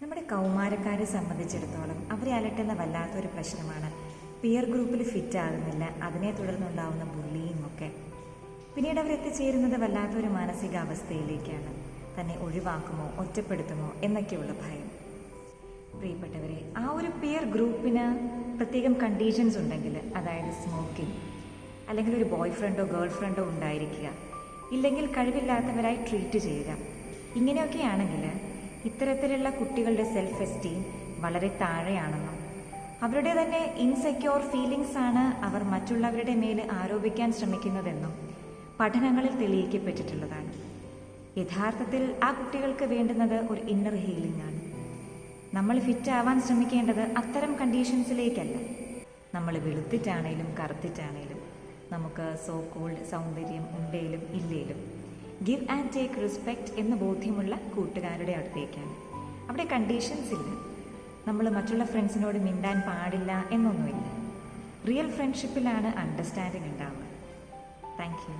നമ്മുടെ കൗമാരക്കാരെ സംബന്ധിച്ചിടത്തോളം അവരെ അലട്ടുന്ന വല്ലാത്തൊരു പ്രശ്നമാണ് പിയർ ഗ്രൂപ്പിൽ ഫിറ്റ് ആകുന്നില്ല, അതിനെ തുടർന്നുണ്ടാവുന്ന ബുള്ളിയും ഒക്കെ. പിന്നീട് അവർ എത്തിച്ചേരുന്നത് വല്ലാത്തൊരു മാനസികാവസ്ഥയിലേക്കാണ്. തന്നെ ഒഴിവാക്കുമോ ഒറ്റപ്പെടുത്തുമോ എന്നൊക്കെയുള്ള ഭയം. പ്രിയപ്പെട്ടവരെ, ആ ഒരു പിയർ ഗ്രൂപ്പിന് പ്രത്യേകം കണ്ടീഷൻസ് ഉണ്ടെങ്കിൽ, അതായത് സ്മോക്കിംഗ്, അല്ലെങ്കിൽ ഒരു ബോയ് ഫ്രണ്ടോ ഗേൾ ഫ്രണ്ടോ ഉണ്ടായിരിക്കുക, ഇല്ലെങ്കിൽ കഴിവില്ലാത്തവരായി ട്രീറ്റ് ചെയ്യുക, ഇങ്ങനെയൊക്കെയാണെങ്കിൽ ഇത്തരത്തിലുള്ള കുട്ടികളുടെ സെൽഫ് എസ്റ്റീം വളരെ താഴെയാണെന്നും അവരുടെ തന്നെ ഇൻസെക്യൂർ ഫീലിംഗ്സ് ആണ് അവർ മറ്റുള്ളവരുടെ മേൽ ആരോപിക്കാൻ ശ്രമിക്കുന്നതെന്നും പഠനങ്ങളിൽ തെളിയിക്കപ്പെട്ടിട്ടുള്ളതാണ്. യഥാർത്ഥത്തിൽ ആ കുട്ടികൾക്ക് വേണ്ടുന്നത് ഒരു ഇന്നർ ഹീലിംഗ് ആണ്. നമ്മൾ ഫിറ്റ് ആവാൻ ശ്രമിക്കേണ്ടത് അത്തരം കണ്ടീഷൻസിലേക്കല്ല. നമ്മൾ വെളുത്തിട്ടാണേലും കറുത്തിട്ടാണേലും, നമുക്ക് സോ കോൾഡ് സൗന്ദര്യം ഉണ്ടേലും ഇല്ലേലും, ഗിവ് ആൻഡ് ടേക്ക് റെസ്പെക്റ്റ് എന്ന് ബോധ്യമുള്ള കൂട്ടുകാരുടെ അടുത്തേക്കാണ്. അവിടെ കണ്ടീഷൻസ് ഇല്ല. നമ്മൾ മറ്റുള്ള ഫ്രണ്ട്സിനോട് മിണ്ടാൻ പാടില്ല എന്നൊന്നുമില്ല. റിയൽ ഫ്രണ്ട്ഷിപ്പിലാണ് അണ്ടർസ്റ്റാൻഡിങ് ഉണ്ടാവുക. Thank you.